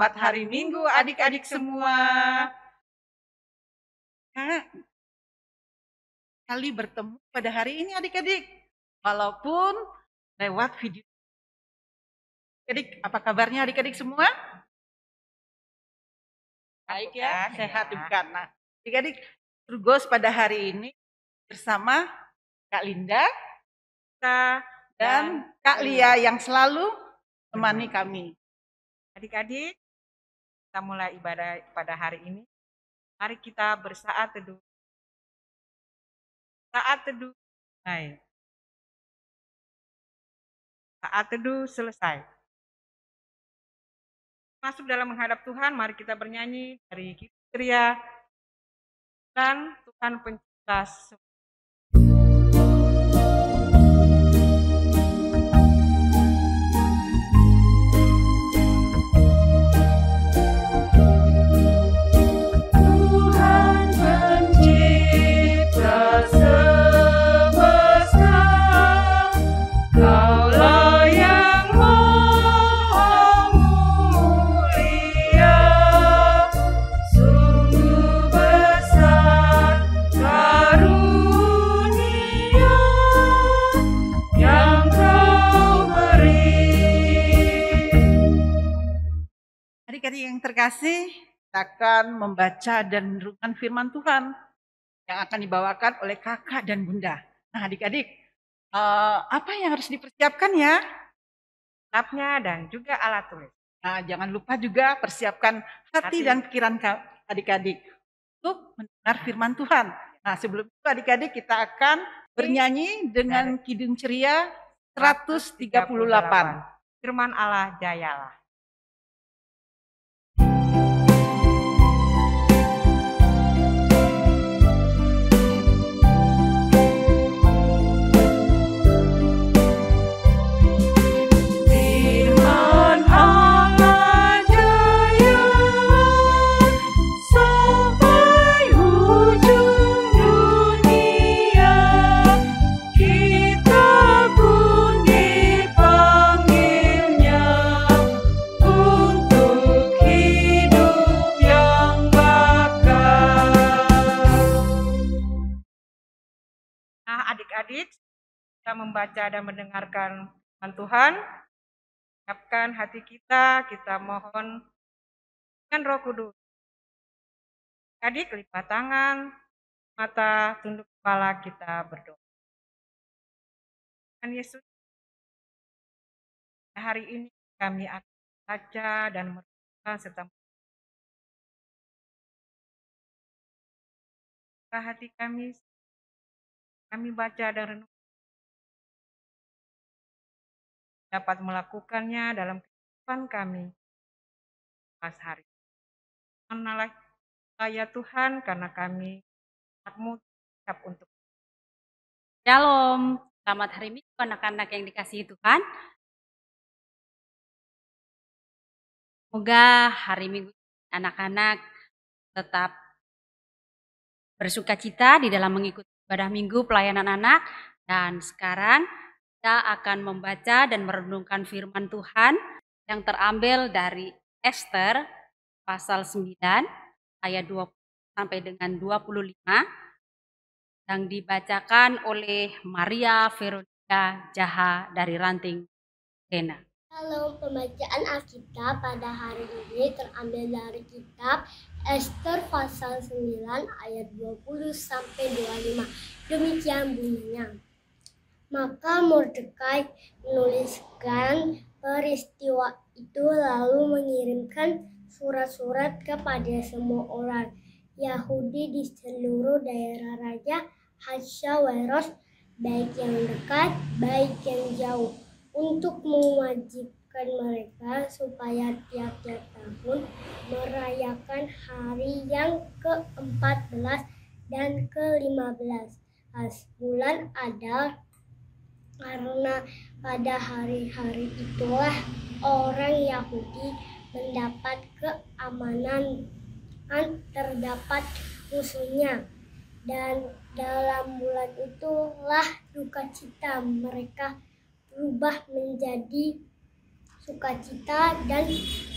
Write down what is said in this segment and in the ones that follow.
Selamat hari Minggu adik-adik semua. Kali bertemu pada hari ini adik-adik. Walaupun lewat video. Adik, apa kabarnya adik-adik semua? Baik ya, sehat juga. Nah, adik-adik terus pada hari ini bersama Kak Linda dan Kak Lia yang selalu menemani kami. Adik-adik, kita mulai ibadah pada hari ini. Mari kita bersaat teduh. Saat teduh selesai. Saat teduh selesai. Masuk dalam menghadap Tuhan, mari kita bernyanyi dari Kriteria dan Tuhan Pencipta semua. Adik-adik yang terkasih, kita akan membaca dan merenungkan firman Tuhan yang akan dibawakan oleh kakak dan bunda. Nah adik-adik, apa yang harus dipersiapkan ya? Kitabnya dan juga alat tulis. Nah jangan lupa juga persiapkan hati dan pikiran adik-adik untuk mendengar firman Tuhan. Nah sebelum itu adik-adik kita akan bernyanyi dengan Kidung Ceria 138. Firman Allah jayalah. Adik-adik, kita membaca dan mendengarkan firman Tuhan. Siapkan hati kita mohon dengan Roh Kudus. Adik, lipat tangan, mata, tunduk kepala, kita berdoa. Tuhan Yesus, hari ini kami akan baca dan merenungkan serta hati kami baca dan renung dapat melakukannya dalam kehidupan kami pas hari. Menalah ya Tuhan, karena kami hakmu siap untuk. Shalom, selamat hari Minggu anak-anak yang dikasihi Tuhan. Semoga hari Minggu anak-anak tetap bersukacita di dalam mengikuti ibadah minggu pelayanan anak. Dan sekarang kita akan membaca dan merenungkan firman Tuhan yang terambil dari Ester pasal 9 ayat 20 sampai dengan 25 yang dibacakan oleh Maria Veronica Jaha dari Ranting Kena. Halo, pembacaan Alkitab pada hari ini terambil dari kitab Ester pasal 9 ayat 20 sampai 25. Demikian bunyinya. Maka Mordekai menuliskan peristiwa itu lalu mengirimkan surat-surat kepada semua orang Yahudi di seluruh daerah Raja Ahasuerus, baik yang dekat, baik yang jauh, untuk mewajibkan mereka supaya tiap-tiap tahun merayakan hari yang ke-14 dan ke-15 bulan Adar, karena pada hari-hari itulah orang Yahudi mendapat keamanan terdapat musuhnya, dan dalam bulan itulah duka cita mereka berubah menjadi sukacita dan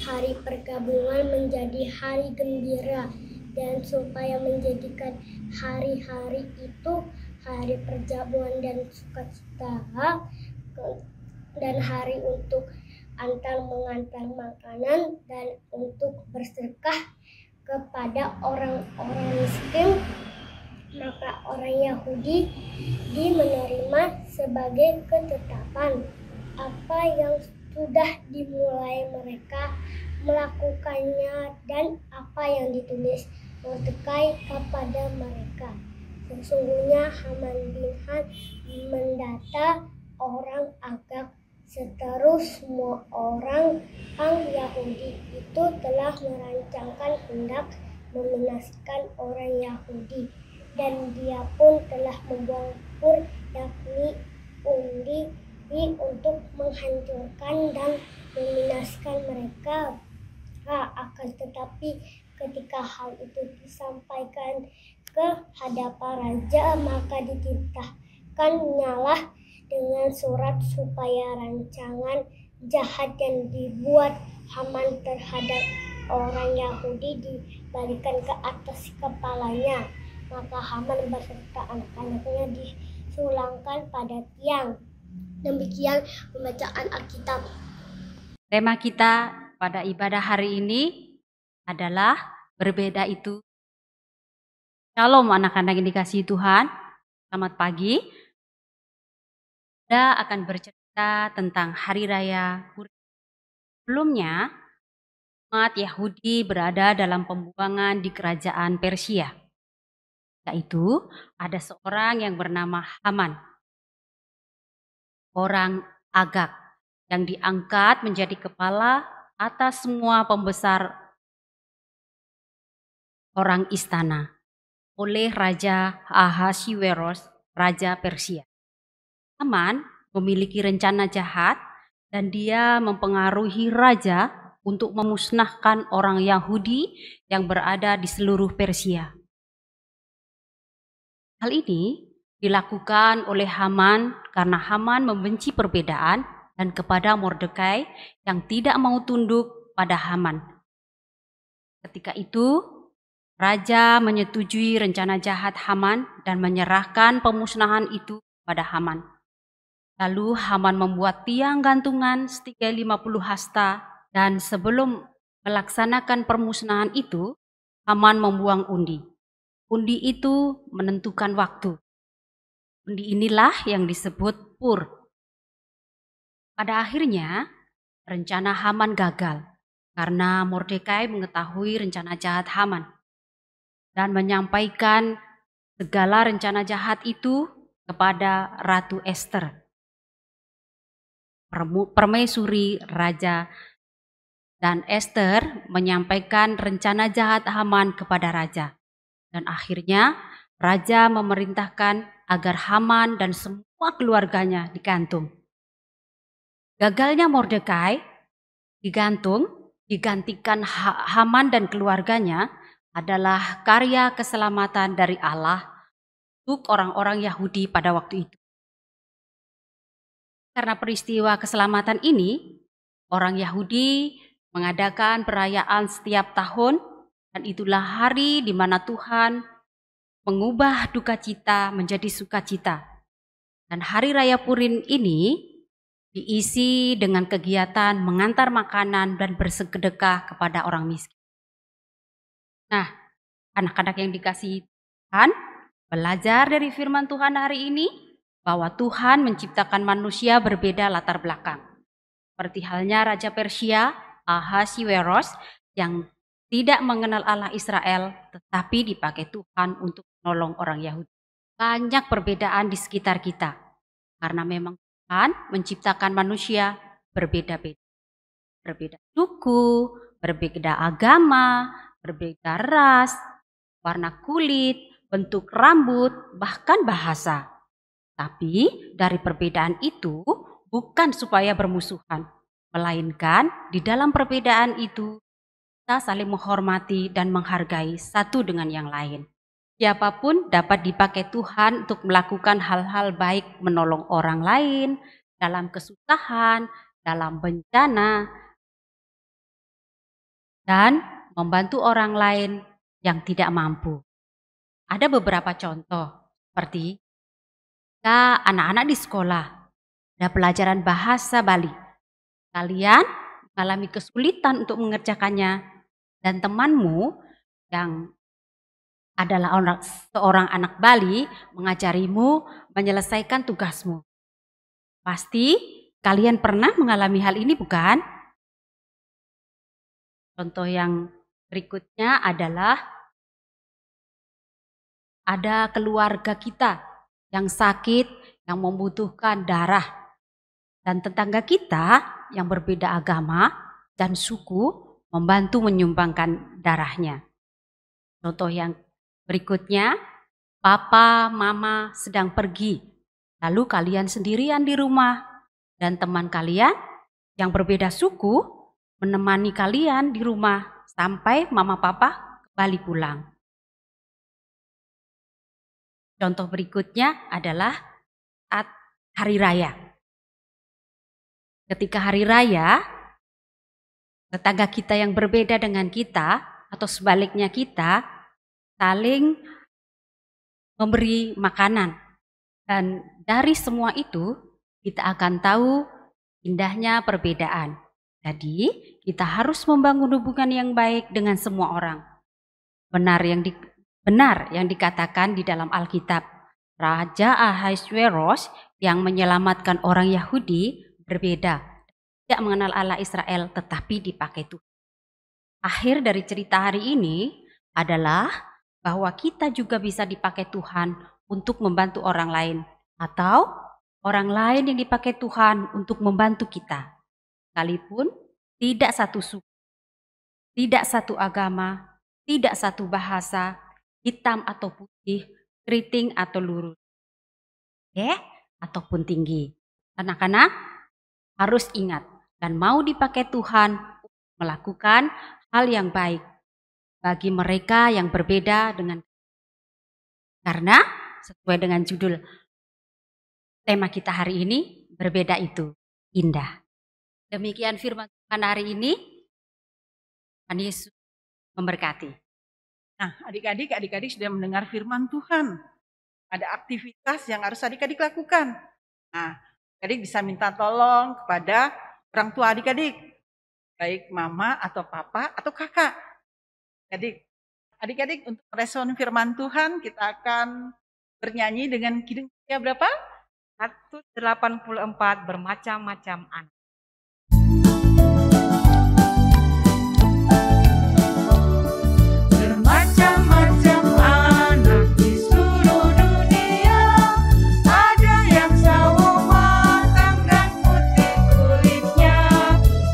hari pergabungan menjadi hari gembira, dan supaya menjadikan hari-hari itu hari perjamuan dan sukacita dan hari untuk mengantar makanan dan untuk bersedekah kepada orang-orang miskin, maka orang Yahudi menerima sebagai ketetapan apa yang sudah dimulai mereka melakukannya dan apa yang ditulis Mordekai kepada mereka. Sesungguhnya Haman bin Han mendata orang Agag, seterus semua orang Yahudi itu telah merancangkan hendak membinasakan orang Yahudi, dan dia pun telah membuang Pur, yakni undi untuk menghancurkan dan membinasakan mereka. Akan tetapi ketika hal itu disampaikan ke hadapan raja, maka dititahkan nyalah dengan surat supaya rancangan jahat yang dibuat Haman terhadap orang Yahudi dibalikan ke atas kepalanya. Maka Haman beserta anak-anaknya disulangkan pada tiang. Demikian pembacaan Alkitab. Tema kita pada ibadah hari ini adalah berbeda itu. Shalom anak-anak yang dikasihi Tuhan. Selamat pagi. Kita akan bercerita tentang Hari Raya Purim. Sebelumnya, umat Yahudi berada dalam pembuangan di kerajaan Persia. Yaitu ada seorang yang bernama Haman, orang Agag, yang diangkat menjadi kepala atas semua pembesar orang istana oleh Raja Ahasuerus, Raja Persia. Haman memiliki rencana jahat dan dia mempengaruhi raja untuk memusnahkan orang Yahudi yang berada di seluruh Persia. Hal ini dilakukan oleh Haman karena Haman membenci perbedaan dan kepada Mordekai yang tidak mau tunduk pada Haman. Ketika itu, raja menyetujui rencana jahat Haman dan menyerahkan pemusnahan itu pada Haman. Lalu Haman membuat tiang gantungan setinggi 50 hasta, dan sebelum melaksanakan permusnahan itu, Haman membuang undi. Undi itu menentukan waktu. Undi inilah yang disebut Pur. Pada akhirnya, rencana Haman gagal karena Mordekai mengetahui rencana jahat Haman dan menyampaikan segala rencana jahat itu kepada Ratu Ester, permaisuri raja, dan Ester menyampaikan rencana jahat Haman kepada raja. Dan akhirnya raja memerintahkan agar Haman dan semua keluarganya digantung. Gagalnya Mordekai digantikan Haman dan keluarganya adalah karya keselamatan dari Allah untuk orang-orang Yahudi pada waktu itu. Karena peristiwa keselamatan ini, orang Yahudi mengadakan perayaan setiap tahun, dan itulah hari di mana Tuhan mengubah duka cita menjadi sukacita. Dan hari raya Purim ini diisi dengan kegiatan mengantar makanan dan bersedekah kepada orang miskin. Nah, anak-anak yang dikasihi Tuhan, belajar dari firman Tuhan hari ini bahwa Tuhan menciptakan manusia berbeda latar belakang. Seperti halnya Raja Persia, Ahasuerus, yang tidak mengenal Allah Israel, tetapi dipakai Tuhan untuk menolong orang Yahudi. Banyak perbedaan di sekitar kita, karena memang Tuhan menciptakan manusia berbeda-beda. Berbeda suku, berbeda agama, berbeda ras, warna kulit, bentuk rambut, bahkan bahasa. Tapi dari perbedaan itu bukan supaya bermusuhan, melainkan di dalam perbedaan itu kita saling menghormati dan menghargai satu dengan yang lain. Siapapun dapat dipakai Tuhan untuk melakukan hal-hal baik, menolong orang lain dalam kesusahan, dalam bencana, dan membantu orang lain yang tidak mampu. Ada beberapa contoh, seperti anak-anak di sekolah, ada pelajaran bahasa Bali. Kalian mengalami kesulitan untuk mengerjakannya, dan temanmu yang adalah seorang anak Bali mengajarimu menyelesaikan tugasmu. Pasti kalian pernah mengalami hal ini, bukan? Contoh yang berikutnya adalah ada keluarga kita yang sakit, yang membutuhkan darah, dan tetangga kita yang berbeda agama dan suku membantu menyumbangkan darahnya. Contoh yang berikutnya, papa, mama sedang pergi, lalu kalian sendirian di rumah, dan teman kalian yang berbeda suku menemani kalian di rumah sampai mama papa kembali pulang. Contoh berikutnya adalah saat hari raya. Ketika hari raya, tetangga kita yang berbeda dengan kita atau sebaliknya kita saling memberi makanan. Dan dari semua itu kita akan tahu indahnya perbedaan. Jadi kita harus membangun hubungan yang baik dengan semua orang. Benar yang dikatakan di dalam Alkitab, Raja Ahasuerus yang menyelamatkan orang Yahudi berbeda, tidak mengenal Allah Israel tetapi dipakai Tuhan. Akhir dari cerita hari ini adalah bahwa kita juga bisa dipakai Tuhan untuk membantu orang lain, atau orang lain yang dipakai Tuhan untuk membantu kita. Sekalipun tidak satu suku, tidak satu agama, tidak satu bahasa, hitam atau putih, keriting atau lurus, ataupun tinggi. Anak-anak harus ingat dan mau dipakai Tuhan melakukan hal yang baik bagi mereka yang berbeda dengan, karena sesuai dengan judul tema kita hari ini, berbeda itu indah. Demikian firman Tuhan hari ini. Tuhan Yesus memberkati. Nah, adik-adik sudah mendengar firman Tuhan. Ada aktivitas yang harus adik-adik lakukan. Nah, adik bisa minta tolong kepada orang tua adik-adik, baik mama atau papa atau kakak. Adik-adik untuk merespon firman Tuhan, kita akan bernyanyi dengan kidung berapa? 184 bermacam-macam anak. Bermacam-macam anak di seluruh dunia, ada yang sawo matang dan putih kulitnya,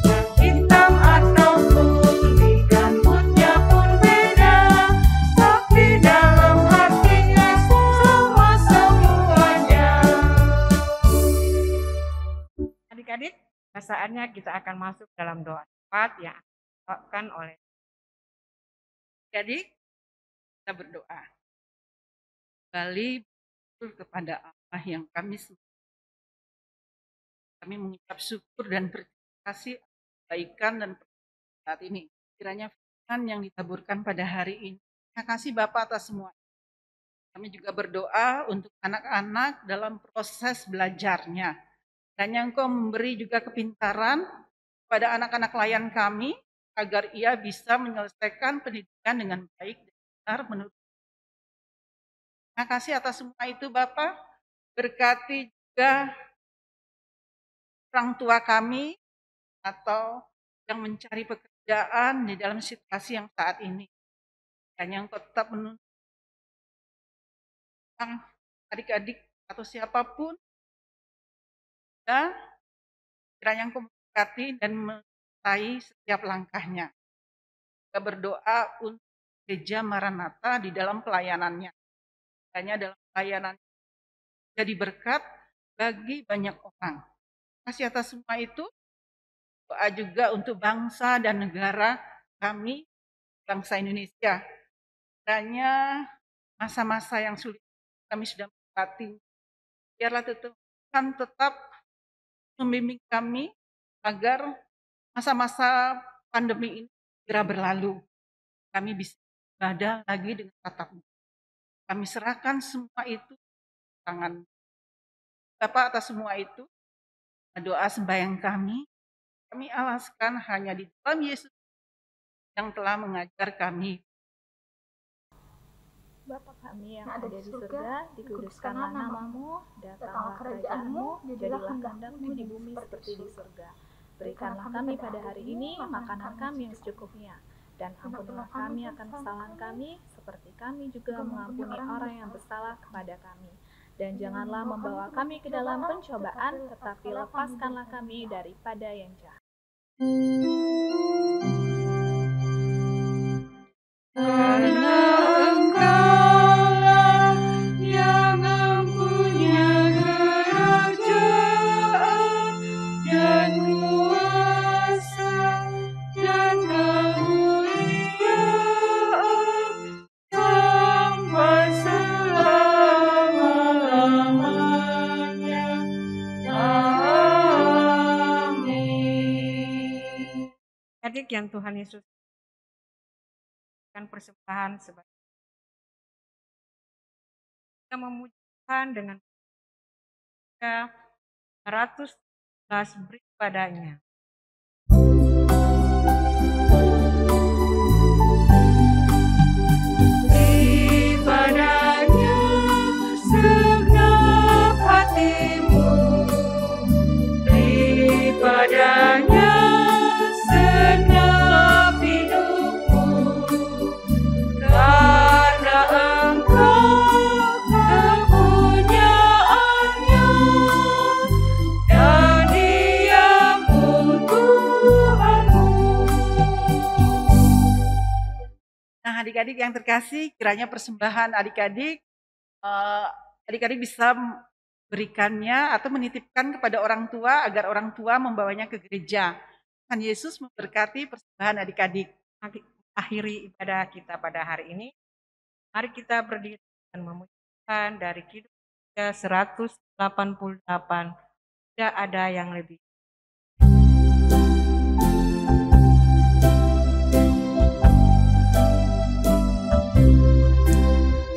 yang hitam atau kuning rambutnya pun beda, tapi dalam hatinya sama semuanya. Adik-adik, saatnya kita akan masuk dalam doa cepat yang dibawakan oleh Adik, kita berdoa. Kembali kepada Allah yang kami sembah. Kami mengucap syukur dan berterima kasih atas kebaikan dan saat ini. Kiranya firman yang ditaburkan pada hari ini. Terima kasih Bapak atas semua. Kami juga berdoa untuk anak-anak dalam proses belajarnya. Dan yang Engkau memberi juga kepintaran kepada anak-anak klien kami, agar ia bisa menyelesaikan pendidikan dengan baik dan benar menurut. Terima kasih atas semua itu Bapak. Berkati juga orang tua kami atau yang mencari pekerjaan di dalam situasi yang saat ini. Dan yang tetap menuntut adik-adik atau siapapun, ya, kiranya Engkau memberkati dan menyertai setiap langkahnya. Kita berdoa untuk Gereja Maranatha di dalam pelayanannya. Hanya dalam pelayanan jadi berkat bagi banyak orang. Terima kasih atas semua itu. Doa juga untuk bangsa dan negara kami, bangsa Indonesia. Kiranya masa-masa yang sulit kami sudah melewati. Biarlah Tuhan tetap membimbing kami agar masa-masa pandemi ini segera berlalu. Kami bisa ibadah lagi dengan tatap muka. Kami serahkan semua itu di tangan Bapak atas semua itu. Doa sembahyang kami alaskan hanya di dalam Yesus yang telah mengajar kami. Bapa kami yang ada di surga, dikuduskanlah namamu, datanglah kerajaanmu, jadilah kehendakmu di bumi seperti di surga. Berikanlah kami pada hari ini makanan kami yang secukupnya, dan ampunilah kami akan kesalahan kami, seperti kami juga mengampuni orang yang bersalah kepada kami. Dan janganlah membawa kami ke dalam pencobaan, tetapi lepaskanlah kami daripada yang jahat. Karena Engkaulah yang mempunyai kerajaan dan kuasa dan kemuliaan sampai selama-lamanya. Amin. Adik yang Tuhan Yesus persembahan sebagai kita memuji Tuhan dengan 111 beri padanya. Beri padanya segenap hatimu, beri padanya segenap hidupmu, karena Engkau kepunyaannya, dan Dia pun Tuhanmu. Nah, adik-adik yang terkasih, kiranya persembahan adik-adik bisa berikannya atau menitipkan kepada orang tua agar orang tua membawanya ke gereja. Tuhan Yesus memberkati persembahan adik-adik. Akhiri ibadah kita pada hari ini. Mari kita berdiri dan memuji Tuhan dari Kidung 188. Tidak ada yang lebih.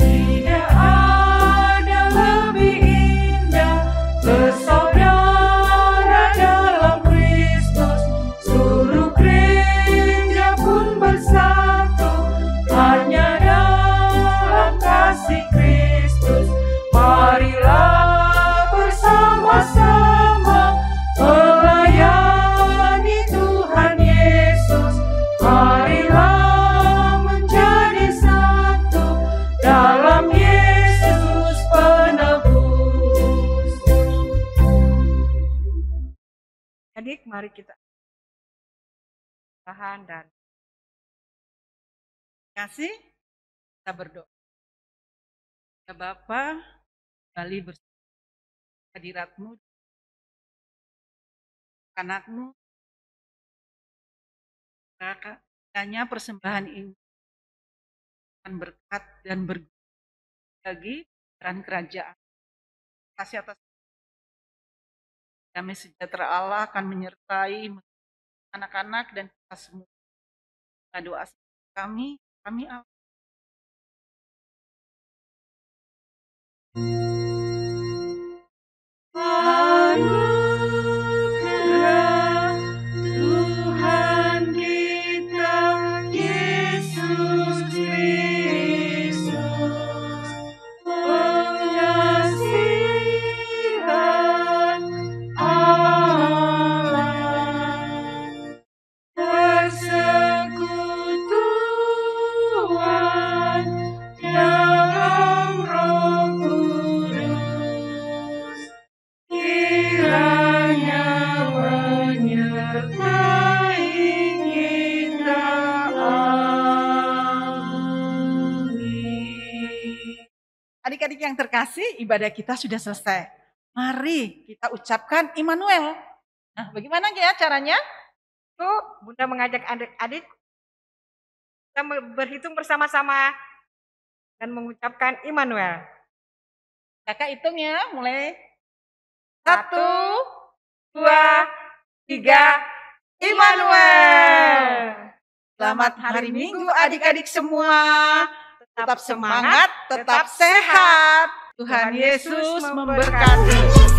Tidak ada lebih indah bersaudara dalam Kristus. Seluruh gereja pun bersatu hanya dalam kasih Kristus. Marilah bersama-sama melayani Tuhan Yesus. Marilah menjadi satu dalam Yesus penebus. Adik, mari kita tahan dan Kasih, kita berdoa. Ya Bapa, kembali bersama hadirat-Mu, anakmu, kiranya persembahan ini akan berkat dan berguna bagi peran kerajaan. Kasih atas damai sejahtera Allah akan menyertai anak-anak dan kita semua. Doa kami Allah. Anugerah Tuhan kita Yesus Kristus, pengasihan Allah, persekutuan dalam Roh Kudus, kiranya menyertai kita. Amin. Adik-adik yang terkasih, ibadah kita sudah selesai. Mari kita ucapkan Immanuel. Nah, bagaimana ya caranya? Bunda mengajak adik-adik kita berhitung bersama-sama dan mengucapkan Immanuel. Kakak hitung ya, mulai 1, 2, 3, Immanuel. Selamat hari Minggu adik-adik semua. Tetap semangat, tetap sehat. Tuhan Yesus memberkati.